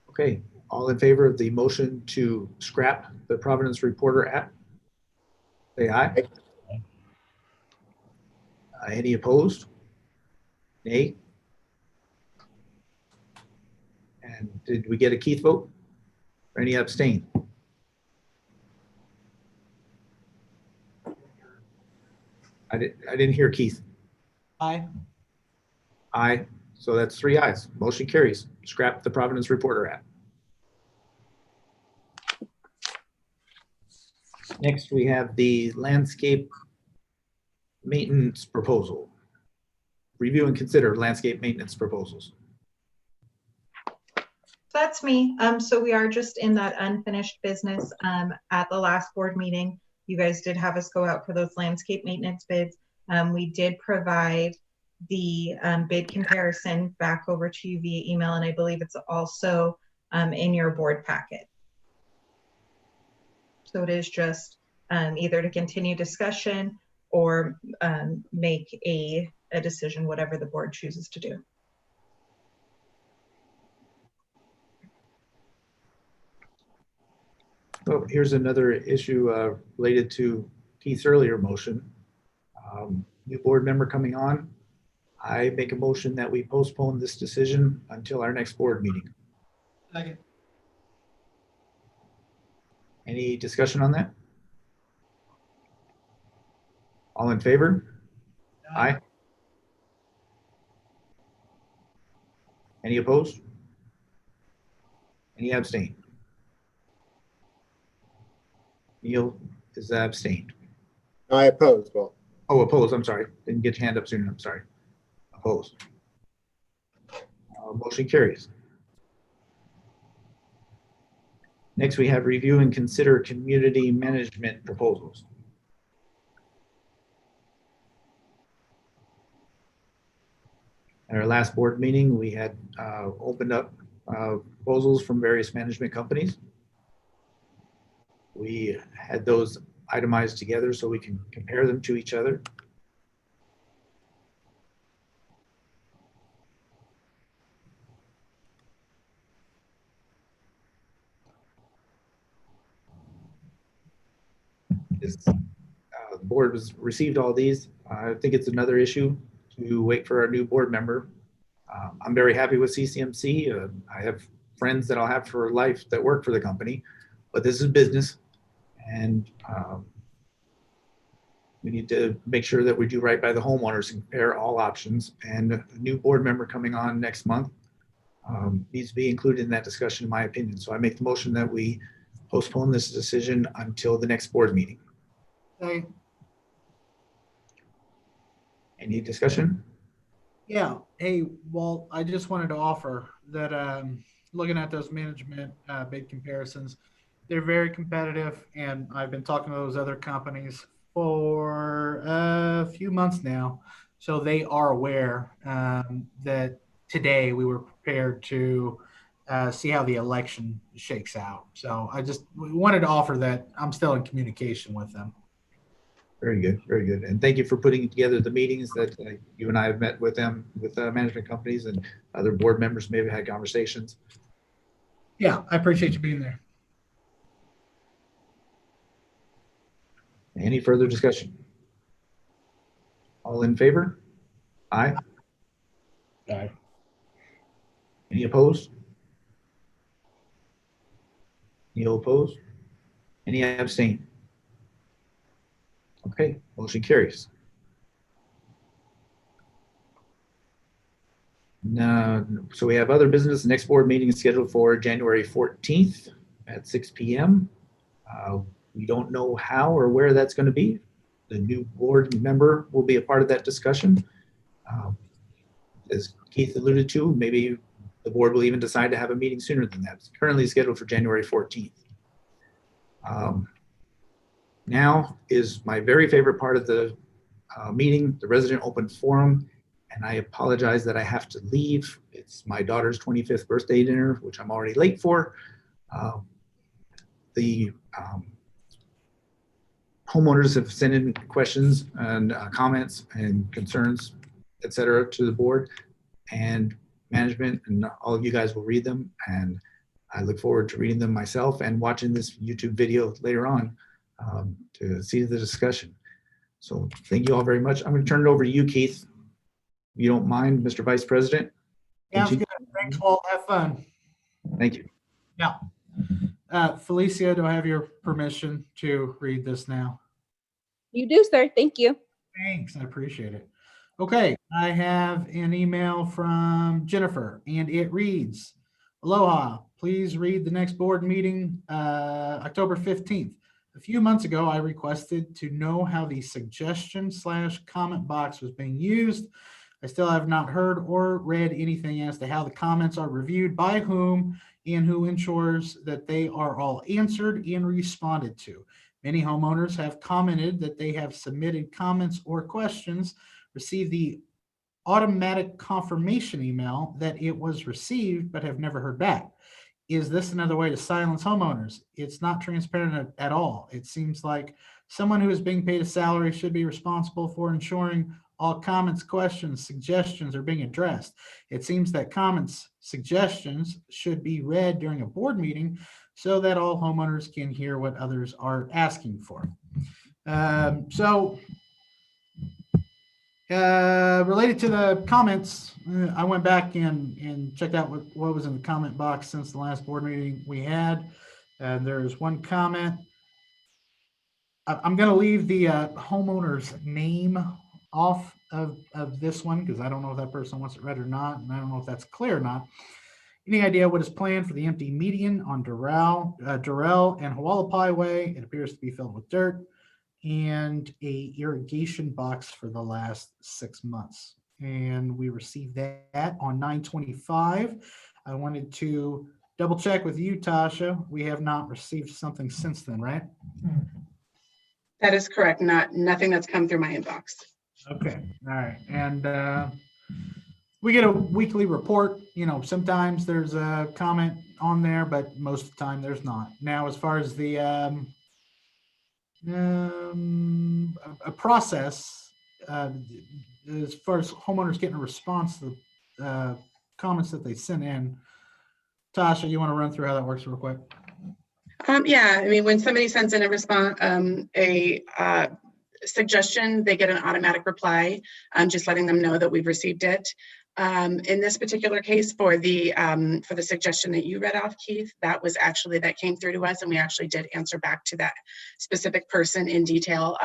Okay, all in favor of the motion to scrap the Providence Reporter app? Say aye. Any opposed? Nay? And did we get a Keith vote? Or any abstain? I didn't hear Keith. Aye. Aye. So that's 3 ayes. Motion carries. Scrap the Providence Reporter app. Next, we have the landscape maintenance proposal. Review and consider landscape maintenance proposals. That's me. So we are just in that unfinished business. At the last board meeting, you guys did have us go out for those landscape maintenance bids. We did provide the bid comparison back over to you via email, and I believe it's also in your board packet. So it is just either to continue discussion or make a decision, whatever the board chooses to do. Oh, here's another issue related to Keith's earlier motion. New board member coming on. I make a motion that we postpone this decision until our next board meeting. Second. Any discussion on that? All in favor? Aye. Any opposed? Any abstain? Neil is abstained. I oppose, Walt. Oh, opposed, I'm sorry. Didn't get your hand up soon, I'm sorry. Opposed. Motion carries. Next, we have review and consider community management proposals. At our last board meeting, we had opened up proposals from various management companies. We had those itemized together so we can compare them to each other. The board has received all these. I think it's another issue to wait for our new board member. I'm very happy with CCMC. I have friends that I'll have for life that work for the company, but this is business, and we need to make sure that we do right by the homeowners and compare all options. And a new board member coming on next month needs to be included in that discussion, in my opinion. So I make the motion that we postpone this decision until the next board meeting. Okay. Any discussion? Yeah. Hey, Walt, I just wanted to offer that looking at those management bid comparisons, they're very competitive, and I've been talking to those other companies for a few months now. So they are aware that today we were prepared to see how the election shakes out. So I just wanted to offer that I'm still in communication with them. Very good, very good. And thank you for putting together the meetings that you and I have met with them, with management companies and other board members, maybe had conversations. Yeah, I appreciate you being there. Any further discussion? All in favor? Aye. Aye. Any opposed? Any opposed? Any abstain? Okay, motion carries. Now, so we have other business. The next board meeting is scheduled for January 14th at 6 p.m. We don't know how or where that's going to be. The new board member will be a part of that discussion. As Keith alluded to, maybe the board will even decide to have a meeting sooner than that. It's currently scheduled for January 14th. Now is my very favorite part of the meeting, the resident open forum. And I apologize that I have to leave. It's my daughter's 25th birthday dinner, which I'm already late for. The homeowners have sent in questions and comments and concerns, et cetera, to the board, and management, and all of you guys will read them. And I look forward to reading them myself and watching this YouTube video later on to see the discussion. So thank you all very much. I'm going to turn it over to you, Keith. If you don't mind, Mr. Vice President. Sounds good. Thanks, Walt. Have fun. Thank you. Yeah. Felicia, do I have your permission to read this now? You do, sir. Thank you. Thanks. I appreciate it. Okay. I have an email from Jennifer, and it reads, Aloha. Please read the next board meeting, October 15th. A few months ago, I requested to know how the suggestion/comment box was being used. I still have not heard or read anything as to how the comments are reviewed, by whom, and who ensures that they are all answered and responded to. Many homeowners have commented that they have submitted comments or questions, received the automatic confirmation email that it was received, but have never heard back. Is this another way to silence homeowners? It's not transparent at all. It seems like someone who is being paid a salary should be responsible for ensuring all comments, questions, suggestions are being addressed. It seems that comments, suggestions should be read during a board meeting so that all homeowners can hear what others are asking for. Related to the comments, I went back and checked out what was in the comment box since the last board meeting we had. And there's one comment. I'm going to leave the homeowner's name off of this one because I don't know if that person wants it read or not, and I don't know if that's clear or not. Any idea what is planned for the empty median on Durrell and Hualapai Way? It appears to be filled with dirt, and a irrigation box for the last 6 months. And we received that on 9/25. I wanted to double check with you, Tasha. We have not received something since then, right? That is correct. Nothing that's come through my inbox. Okay, all right. And we get a weekly report. You know, sometimes there's a comment on there, but most of the time there's not. Now, as far as the a process, as far as homeowners getting a response to the comments that they sent in, Tasha, you want to run through how that works real quick? Yeah, I mean, when somebody sends in a response, a suggestion, they get an automatic reply, just letting them know that we've received it. In this particular case, for the suggestion that you read off, Keith, that came through to us, and we actually did answer back to that specific person in detail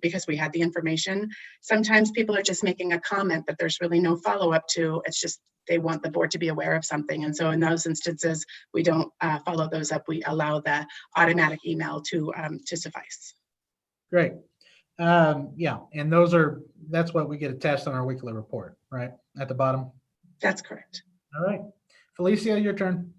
because we had the information. Sometimes people are just making a comment that there's really no follow-up to. It's just they want the board to be aware of something, and so in those instances, we don't follow those up. We allow the automatic email to suffice. Great. Yeah, and that's what we get attached on our weekly report, right? At the bottom. That's correct. All right. Felicia, your turn.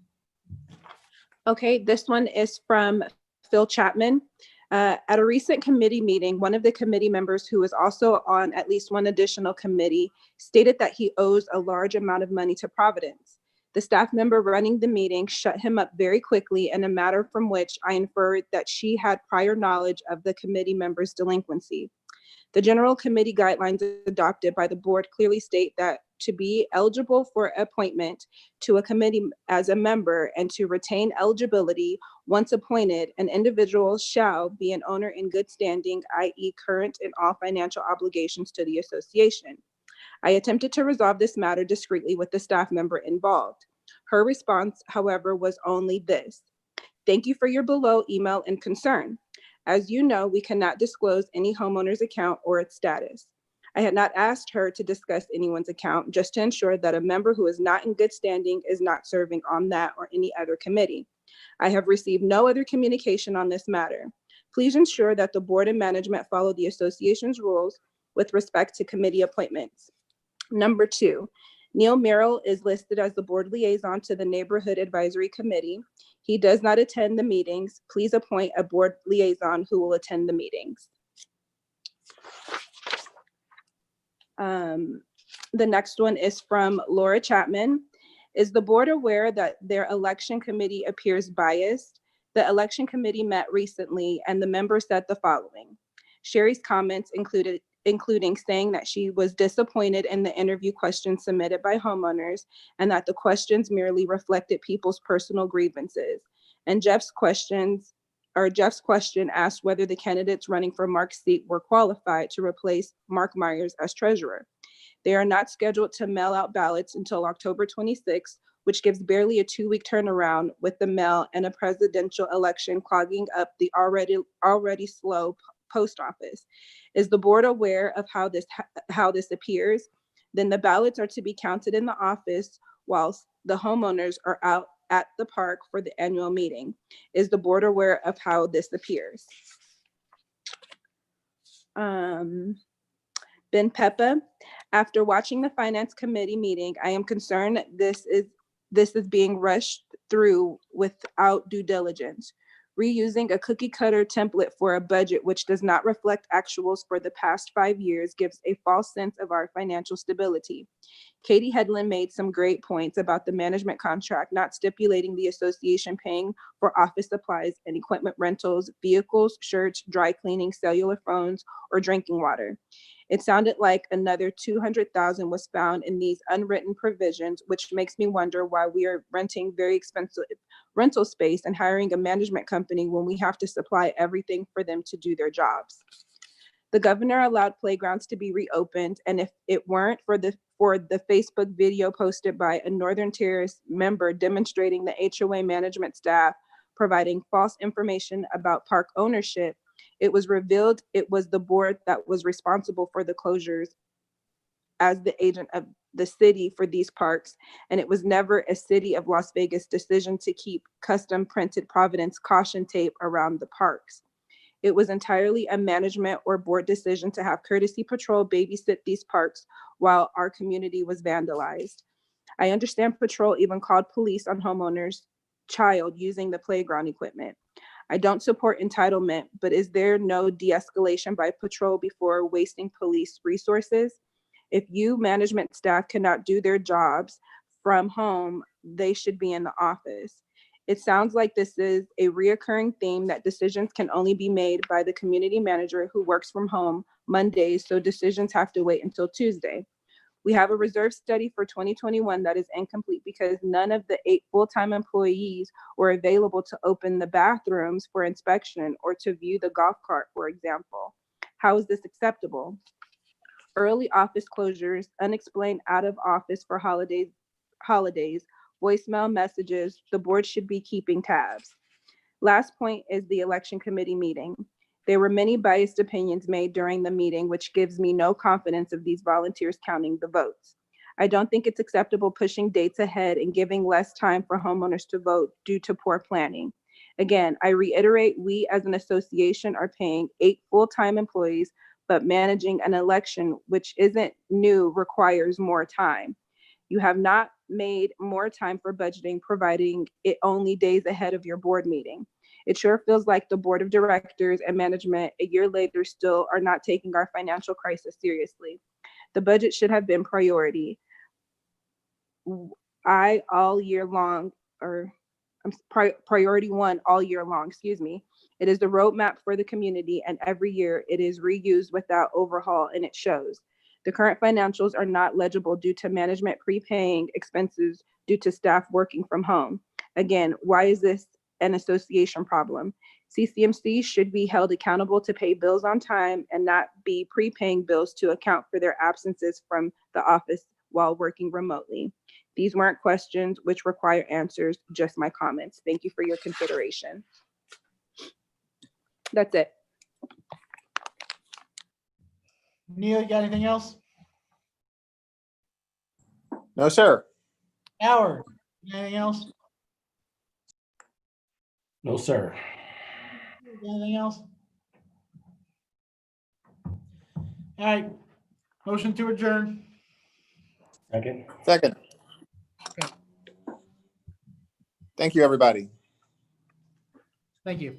Okay, this one is from Phil Chapman. At a recent committee meeting, one of the committee members who is also on at least one additional committee stated that he owes a large amount of money to Providence. The staff member running the meeting shut him up very quickly in a matter from which I inferred that she had prior knowledge of the committee member's delinquency. The general committee guidelines adopted by the board clearly state that to be eligible for appointment to a committee as a member and to retain eligibility once appointed, an individual shall be an owner in good standing, i.e. current in all financial obligations to the association. I attempted to resolve this matter discreetly with the staff member involved. Her response, however, was only this: "Thank you for your below email and concern. As you know, we cannot disclose any homeowner's account or its status." I had not asked her to discuss anyone's account, just to ensure that a member who is not in good standing is not serving on that or any other committee. I have received no other communication on this matter. Please ensure that the board and management follow the association's rules with respect to committee appointments. Number 2, Neil Merrill is listed as the board liaison to the Neighborhood Advisory Committee. He does not attend the meetings. Please appoint a board liaison who will attend the meetings. The next one is from Laura Chapman. Is the board aware that their election committee appears biased? The election committee met recently and the member said the following. Sherry's comments including saying that she was disappointed in the interview questions submitted by homeowners and that the questions merely reflected people's personal grievances. And Jeff's question asked whether the candidates running for Mark's seat were qualified to replace Mark Myers as treasurer. They are not scheduled to mail out ballots until October 26th, which gives barely a 2-week turnaround with the mail and a presidential election clogging up the already slow post office. Is the board aware of how this appears? Then the ballots are to be counted in the office whilst the homeowners are out at the park for the annual meeting. Is the board aware of how this appears? Ben Peppa, after watching the finance committee meeting, I am concerned this is being rushed through without due diligence. Reusing a cookie cutter template for a budget which does not reflect actuals for the past 5 years gives a false sense of our financial stability. Katie Headland made some great points about the management contract not stipulating the association paying for office supplies and equipment rentals, vehicles, shirts, dry cleaning, cellular phones, or drinking water. It sounded like another $200,000 was found in these unwritten provisions, which makes me wonder why we are renting very expensive rental space and hiring a management company when we have to supply everything for them to do their jobs. The governor allowed playgrounds to be reopened, and if it weren't for the Facebook video posted by a Northern Terrace member demonstrating the HOA management staff providing false information about park ownership, it was revealed it was the board that was responsible for the closures as the agent of the city for these parks, and it was never a city of Las Vegas decision to keep custom printed Providence caution tape around the parks. It was entirely a management or board decision to have Courtesy Patrol babysit these parks while our community was vandalized. I understand Patrol even called police on homeowners' child using the playground equipment. I don't support entitlement, but is there no de-escalation by Patrol before wasting police resources? If you management staff cannot do their jobs from home, they should be in the office. It sounds like this is a reoccurring theme that decisions can only be made by the community manager who works from home Mondays, so decisions have to wait until Tuesday. We have a reserve study for 2021 that is incomplete because none of the 8 full-time employees were available to open the bathrooms for inspection or to view the golf cart, for example. How is this acceptable? Early office closures, unexplained out of office for holidays, voicemail messages, the board should be keeping tabs. Last point is the election committee meeting. There were many biased opinions made during the meeting, which gives me no confidence of these volunteers counting the votes. I don't think it's acceptable pushing dates ahead and giving less time for homeowners to vote due to poor planning. Again, I reiterate, we as an association are paying 8 full-time employees, but managing an election, which isn't new, requires more time. You have not made more time for budgeting, providing it only days ahead of your board meeting. It sure feels like the board of directors and management a year later still are not taking our financial crisis seriously. The budget should have been priority. Priority one all year long, excuse me. It is the roadmap for the community, and every year it is reused without overhaul, and it shows. The current financials are not legible due to management prepaying expenses due to staff working from home. Again, why is this an association problem? CCMC should be held accountable to pay bills on time and not be prepaying bills to account for their absences from the office while working remotely. These weren't questions which require answers, just my comments. Thank you for your consideration. That's it. Neil, you got anything else? No, sir. Howard, anything else? No, sir. Anything else? All right, motion to adjourn. Second. Second. Okay. Thank you, everybody. Thank you.